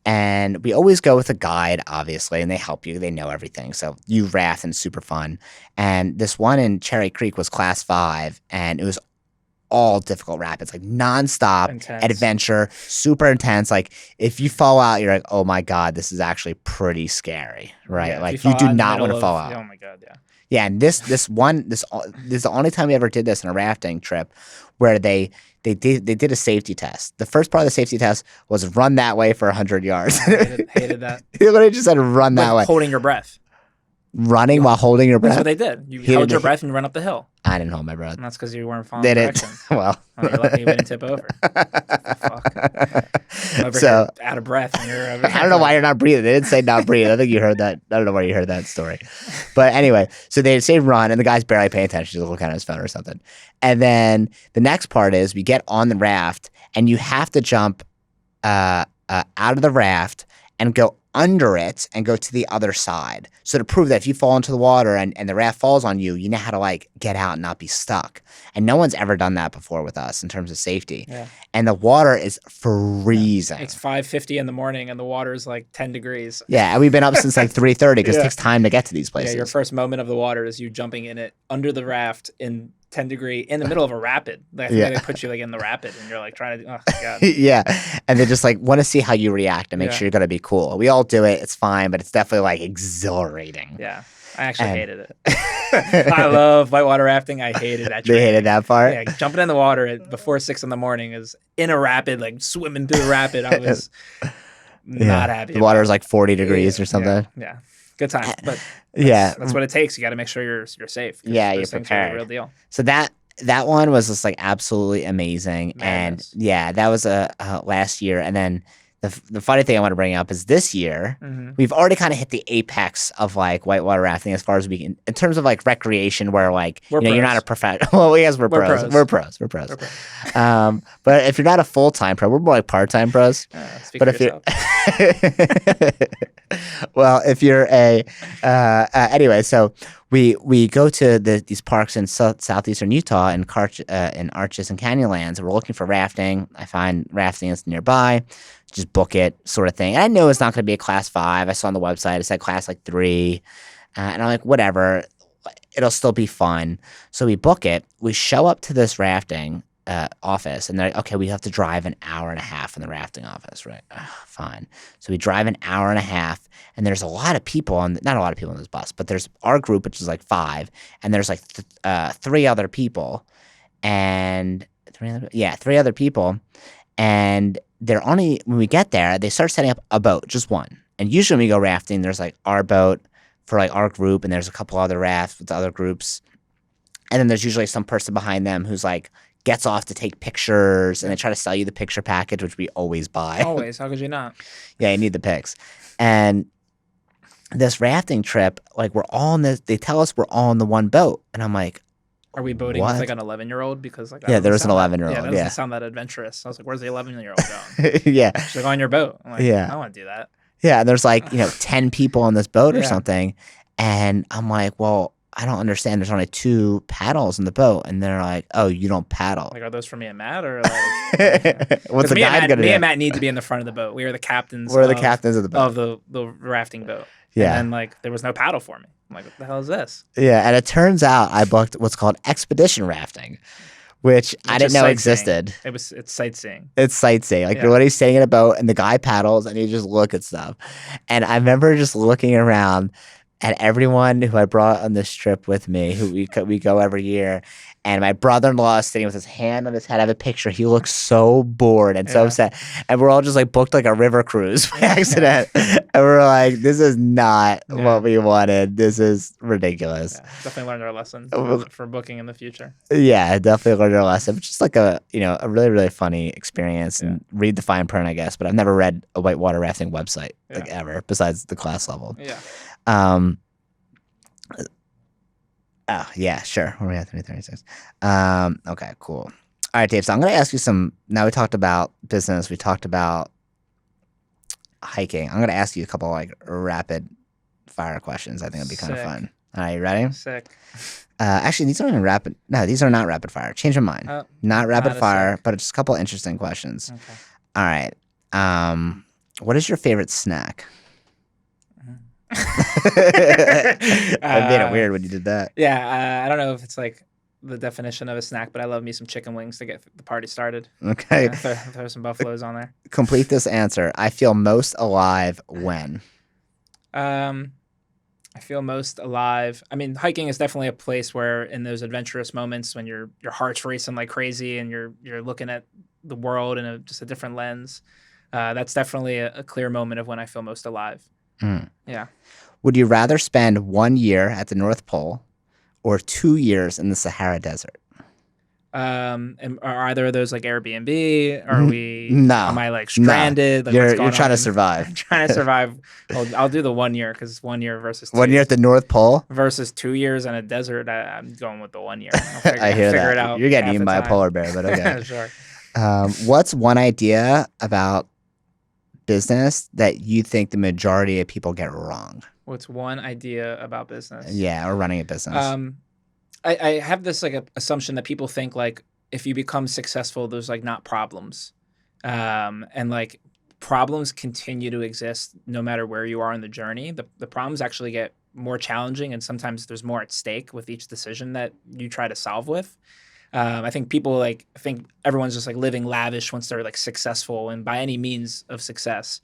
And we always go with a guide, obviously, and they help you. They know everything. So you raft, and it's super fun. And this one in Cherry Creek was class 5, and it was all difficult rapids, like nonstop adventure, super intense. Like if you fall out, you're like, oh my God, this is actually pretty scary, right? Yeah, like you do not want to fall out. Oh my God, yeah. Yeah, and this is the only time we ever did this in a rafting trip, where they did a safety test. The first part of the safety test was run that way for 100 yards. Hated that. They literally just said run that way. Holding your breath. Running while holding your breath? That's what they did. You held your breath and you run up the hill. I didn't hold my breath. And that's because you weren't following directions. Well. You're lucky you didn't tip over. Fuck. I'm over here out of breath. And you're over I don't know why you're not breathing. They didn't say not breathing. I think you heard that. I don't know where you heard that story. But anyway, so they say run, and the guy's barely paying attention. He's looking at his phone or something. And then the next part is we get on the raft, and you have to jump out of the raft and go under it and go to the other side. So to prove that if you fall into the water and the raft falls on you, you know how to like get out and not be stuck. And no one's ever done that before with us in terms of safety. Yeah. And the water is freezing. It's 5:50 in the morning and the water is like 10 degrees. Yeah, and we've been up since like 3:30 because it takes time to get to these places. Yeah, your first moment of the water is you jumping in it under the raft in 10-degree in the middle of a rapid. I think they put you like in the rapid and you're like trying to, oh God. Yeah. And they just like want to see how you react and make sure you're going to be cool. We all do it. It's fine, but it's definitely like exhilarating. Yeah. I actually hated it. I love whitewater rafting. I hated that. They hated that part? Yeah. Jumping in the water before 6 in the morning is in a rapid, like swimming through the rapid. I was not happy. The water is like 40 degrees or something. Yeah. Good time. But that's what it takes. You got to make sure you're safe. Yeah, you're prepared. A real deal. So that one was just like absolutely amazing. Madness. And that was last year. And then the funny thing I want to bring up is this year, we've already kind of hit the apex of like whitewater rafting as far as we can, in terms of like recreation where like, you're not a professional. Well, yes, we're pros. We're pros. But if you're not a full-time pro, we're more like part-time pros. But if you're... Well, if you're anyway, so we go to these parks in southeastern Utah in Arches and Canyonlands, and we're looking for rafting. I find rafting is nearby. Just book it, sort of thing. And I know it's not going to be a class 5. I saw on the website it said class like 3, and I'm like, whatever, it'll still be fun. So we book it. We show up to this rafting office, and they're like, okay, we have to drive an hour and a half in the rafting office, right? Fine. So we drive an hour and a half, and there's a lot of people not a lot of people on this bus, but there's our group, which is like 5, and there's like 3 other people, and 3 other people, and they're only, when we get there, they start setting up a boat, just one. And usually when we go rafting, there's like our boat for like our group, and there's a couple other rafts with other groups, and then there's usually some person behind them who's like gets off to take pictures, and they try to sell you the picture package, which we always buy. Always. How could you not? Yeah, you need the pics. And this rafting trip, like they tell us we're all in the one boat. And I'm like, are we boating with like an 11-year-old? Because like, there was an 11-year-old. Yeah, that doesn't sound that adventurous. I was like, where's the 11-year-old going? Yeah. She's like, on your boat. I'm like, I don't want to do that. Yeah, and there's like, 10 people on this boat or something. And I'm like, well, I don't understand. There's only 2 paddles in the boat. And they're like, oh, you don't paddle. Like, are those for me and Matt? Or like, what's the guide going to do? Me and Matt need to be in the front of the boat. We are the captains. We're the captains of the boat. Of the rafting boat. Yeah. And then like, there was no paddle for me. I'm like, what the hell is this? Yeah, and it turns out I booked what's called expedition rafting, which I didn't know existed. It's sightseeing. It's sightseeing. Like you're literally staying in a boat, and the guy paddles, and you just look at stuff. And I remember just looking around at everyone who I brought on this trip with me, who we go every year. And my brother-in-law is sitting with his hand on his head. I have a picture. He looks so bored and so upset. And we're all just like booked like a river cruise by accident. And we're like, this is not what we wanted. This is ridiculous. Yeah, definitely learned our lesson for booking in the future. Yeah, definitely learned our lesson. It's just like a really, really funny experience. And read the fine print, I guess. But I've never read a whitewater rafting website like ever, besides the class level. Yeah. Oh, yeah, sure. Where are we at? 336. Okay, cool. All right, Dave. So I'm going to ask you now we talked about business. We talked about hiking. I'm going to ask you a couple like rapid fire questions. I think it'll be kind of fun. All right, you ready? Sick. Actually, these aren't even rapid. No, these are not rapid fire. Change your mind. Not rapid fire, but just a couple interesting questions. Okay. All right. What is your favorite snack? I made it weird when you did that. Yeah, I don't know if it's like the definition of a snack, but I love me some chicken wings to get the party started. Okay. Throw some buffaloes on there. Complete this answer. I feel most alive when? I feel most alive. I mean, hiking is definitely a place where in those adventurous moments when your heart's racing like crazy and you're looking at the world in just a different lens, that's definitely a clear moment of when I feel most alive. Yeah. Would you rather spend 1 year at the North Pole or 2 years in the Sahara Desert? And are either of those like Airbnb? Or are we? No. Am I like stranded? No. Like, you're trying to survive. I'm trying to survive. Well, I'll do the 1 year because 1 year versus 2 1 year at the North Pole versus 2 years in a desert. I'm going with the 1 year. I hear figure that. It out. You're getting eaten by a polar bear, but okay. Sure. What's one idea about business that you think the majority of people get wrong? What's one idea about business? Yeah, or running a business. I have this like assumption that people think like if you become successful, there's like not problems, and like problems continue to exist no matter where you are in the journey. The problems actually get more challenging, and sometimes there's more at stake with each decision that you try to solve with. I think people like think everyone's just like living lavish once they're like successful and by any means of success,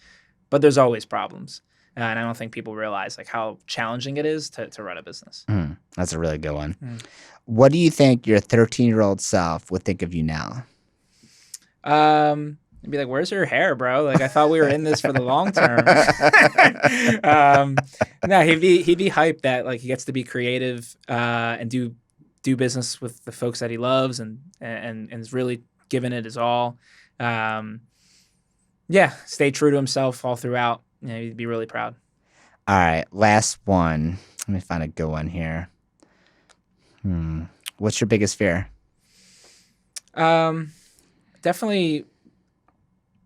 but there's always problems. And I don't think people realize like how challenging it is to run a business. That's a really good one. Mm. What do you think your 13-year-old self would think of you now? He'd be like, "Where's your hair, bro? Like I thought we were in this for the long term." No, he'd be hyped that like he gets to be creative and do business with the folks that he loves and is really giving it his all. Yeah, stay true to himself all throughout. You know, he'd be really proud. All right, last one. Let me find a good one here. What's your biggest fear? Definitely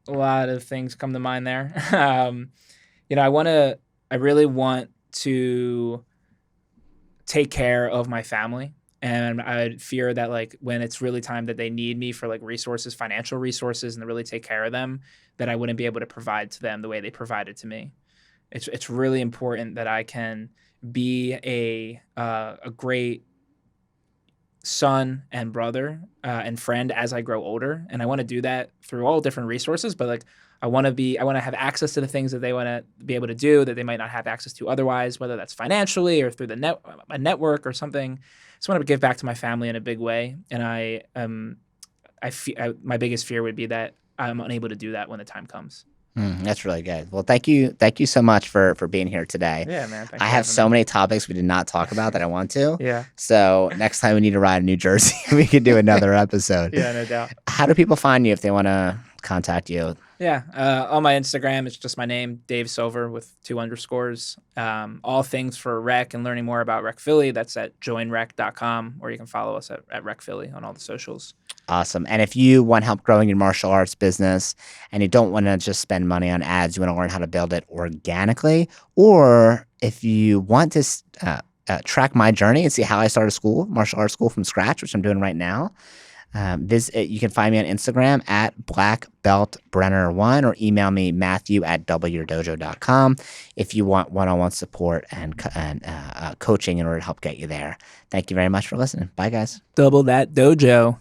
a lot of things come to mind there. You know, I really want to take care of my family. And I fear that like when it's really time that they need me for like resources, financial resources, and to really take care of them, that I wouldn't be able to provide to them the way they provided to me. It's really important that I can be a great son and brother and friend as I grow older, and I want to do that through all different resources. But like I want to have access to the things that they want to be able to do that they might not have access to otherwise, whether that's financially or through a network or something. I just want to give back to my family in a big way, and my biggest fear would be that I'm unable to do that when the time comes. That's really good. Well, thank you so much for being here today. Yeah, man. Thanks I for have having so me. many topics we did not talk about that I want to. Yeah. So next time we need to ride in New Jersey, we could do another episode. Yeah, no doubt. How do people find you if they want to contact you? Yeah, on my Instagram, it's just my name, Dave Silver with 2 underscores. All things for Rec and learning more about Rec Philly, that's at joinrec.com, or you can follow us at Rec Philly on all the socials. Awesome. And if you want help growing your martial arts business and you don't want to just spend money on ads, you want to learn how to build it organically, or if you want to track my journey and see how I started martial arts school from scratch, which I'm doing right now, you can find me on Instagram at blackbeltbrenner1 or email me matthew@doubleyourdojo.com if you want one-on-one support and coaching in order to help get you there. Thank you very much for listening. Bye, guys. Double that dojo.